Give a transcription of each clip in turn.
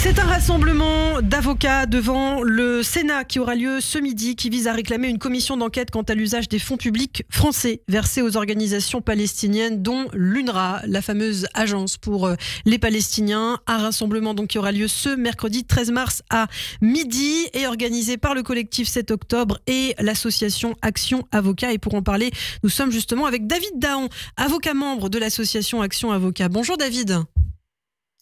C'est un rassemblement d'avocats devant le Sénat qui aura lieu ce midi, qui vise à réclamer une commission d'enquête quant à l'usage des fonds publics français versés aux organisations palestiniennes, dont l'UNRWA, la fameuse agence pour les Palestiniens. Un rassemblement donc qui aura lieu ce mercredi 13 mars à midi et organisé par le collectif 7 octobre et l'association Action Avocat. Et pour en parler, nous sommes justement avec David Dahan, avocat membre de l'association Action Avocat. Bonjour David.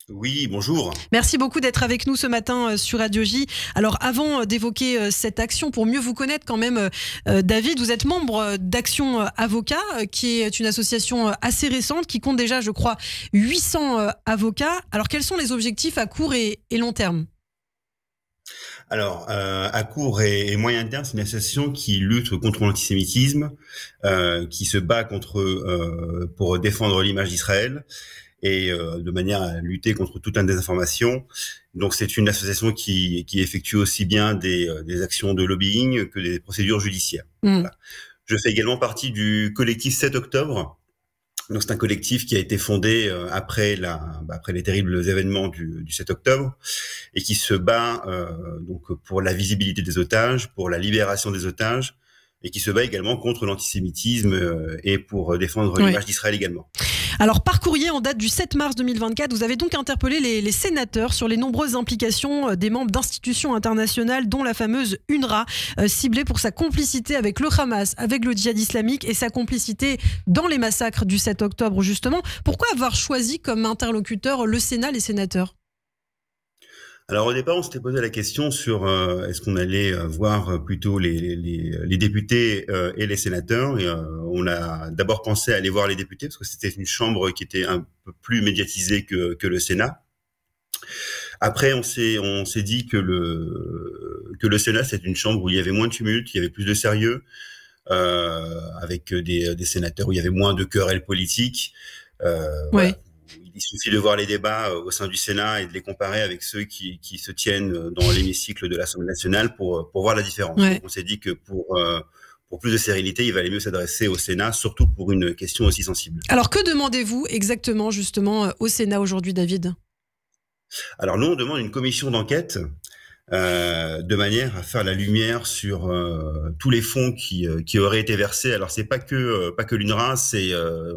Oui, bonjour. Merci beaucoup d'être avec nous ce matin sur Radio J. Alors avant d'évoquer cette action, pour mieux vous connaître quand même, David, vous êtes membre d'Action Avocat, qui est une association assez récente, qui compte déjà, je crois, 800 avocats. Alors quels sont les objectifs à court et long terme ? Alors, à court et moyen terme, c'est une association qui lutte contre l'antisémitisme, qui se bat pour défendre l'image d'Israël, et de manière à lutter contre toute la désinformation. Donc c'est une association qui effectue aussi bien des actions de lobbying que des procédures judiciaires. Voilà. Je fais également partie du collectif 7 octobre. Donc c'est un collectif qui a été fondé après les terribles événements du 7 octobre et qui se bat donc pour la visibilité des otages, pour la libération des otages, et qui se bat également contre l'antisémitisme et pour défendre l'image d'Israël également. Alors, par courrier en date du 7 mars 2024, vous avez donc interpellé les sénateurs sur les nombreuses implications des membres d'institutions internationales, dont la fameuse UNRWA, ciblée pour sa complicité avec le Hamas, avec le djihad islamique et sa complicité dans les massacres du 7 octobre, justement. Pourquoi avoir choisi comme interlocuteur le Sénat, les sénateurs ? Alors au départ, on s'était posé la question sur est-ce qu'on allait voir plutôt les députés et les sénateurs. Et, on a d'abord pensé à aller voir les députés parce que c'était une chambre qui était un peu plus médiatisée que le Sénat. Après, on s'est dit que le Sénat, c'est une chambre où il y avait moins de tumulte, il y avait plus de sérieux, avec des sénateurs où il y avait moins de querelles politiques. Voilà. Il suffit de voir les débats au sein du Sénat et de les comparer avec ceux qui se tiennent dans l'hémicycle de l'Assemblée nationale pour voir la différence. Donc, on s'est dit que pour plus de sérénité, il valait mieux s'adresser au Sénat, surtout pour une question aussi sensible. Alors que demandez-vous exactement justement au Sénat aujourd'hui, David ? Alors nous, on demande une commission d'enquête de manière à faire la lumière sur tous les fonds qui auraient été versés. Alors c'est pas que l'UNRWA,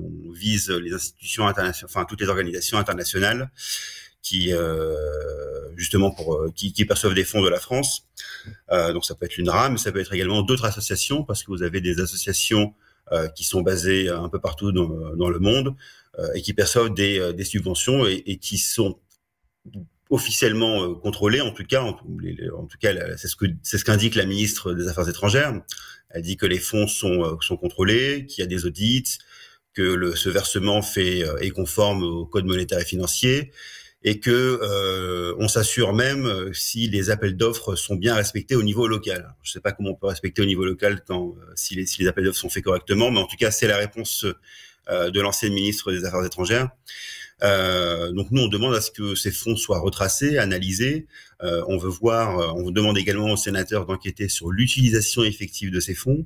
on vise les institutions internationales, enfin toutes les organisations internationales qui justement qui perçoent des fonds de la France. Donc ça peut être l'UNRWA, mais ça peut être également d'autres associations, parce que vous avez des associations qui sont basées un peu partout dans le monde et qui perçoivent des subventions et qui sont officiellement contrôlé, en tout cas, c'est ce qu'indique la ministre des Affaires étrangères. Elle dit que les fonds sont contrôlés, qu'il y a des audits, que ce versement est conforme au code monétaire et financier, et que on s'assure même si les appels d'offres sont bien respectés au niveau local. Je ne sais pas comment on peut respecter au niveau local si les appels d'offres sont faits correctement, mais en tout cas, c'est la réponse de l'ancienne ministre des Affaires étrangères. Donc nous, on demande à ce que ces fonds soient retracés, analysés. On demande également aux sénateurs d'enquêter sur l'utilisation effective de ces fonds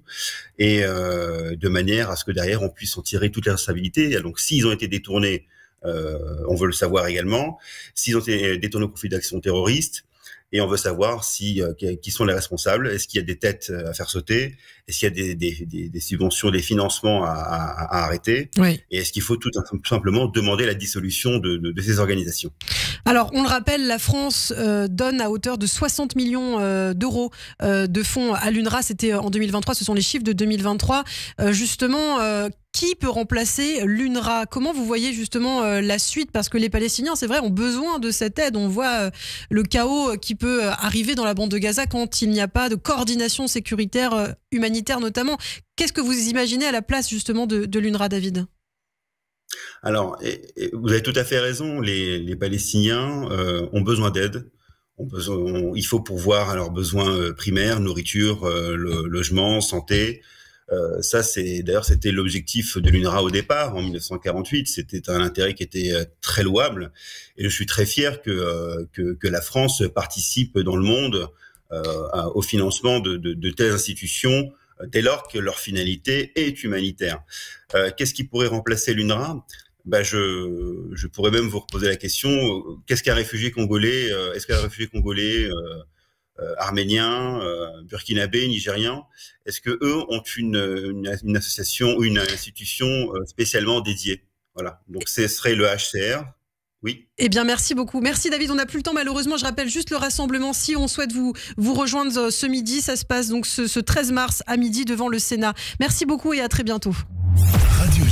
et de manière à ce que derrière on puisse en tirer toutes les responsabilités. Donc s'ils ont été détournés, on veut le savoir également. S'ils ont été détournés au profit d'actions terroristes, et on veut savoir qui sont les responsables. Est-ce qu'il y a des têtes à faire sauter? Est-ce qu'il y a des subventions, des financements à arrêter? Et est-ce qu'il faut tout simplement demander la dissolution de ces organisations? Alors, on le rappelle, la France donne à hauteur de 60 millions d'euros de fonds à l'UNRWA. C'était en 2023, ce sont les chiffres de 2023. Qui peut remplacer l'UNRWA? Comment vous voyez justement la suite? Parce que les Palestiniens, c'est vrai, ont besoin de cette aide. On voit le chaos qui peut arriver dans la bande de Gaza quand il n'y a pas de coordination sécuritaire, humanitaire notamment. Qu'est-ce que vous imaginez à la place justement de l'UNRWA, David ? Alors, vous avez tout à fait raison. Les Palestiniens ont besoin d'aide. Il faut pourvoir à leurs besoins primaires, nourriture, logement, santé. C'était l'objectif de l'UNRWA au départ, en 1948. C'était un intérêt qui était très louable. Et je suis très fier que la France participe dans le monde au financement de telles institutions dès lors que leur finalité est humanitaire. Qu'est-ce qui pourrait remplacer l'UNRWA ? je pourrais même vous reposer la question, qu'est-ce qu'un réfugié congolais? Est-ce qu'un réfugié congolais arméniens, burkinabés, nigériens, est-ce que eux ont une association ou une institution spécialement dédiée? Voilà. Donc ce serait le HCR. Oui. Eh bien, merci beaucoup. Merci David. On n'a plus le temps malheureusement. Je rappelle juste le rassemblement. Si on souhaite vous rejoindre ce midi, ça se passe donc ce 13 mars à midi devant le Sénat. Merci beaucoup et à très bientôt.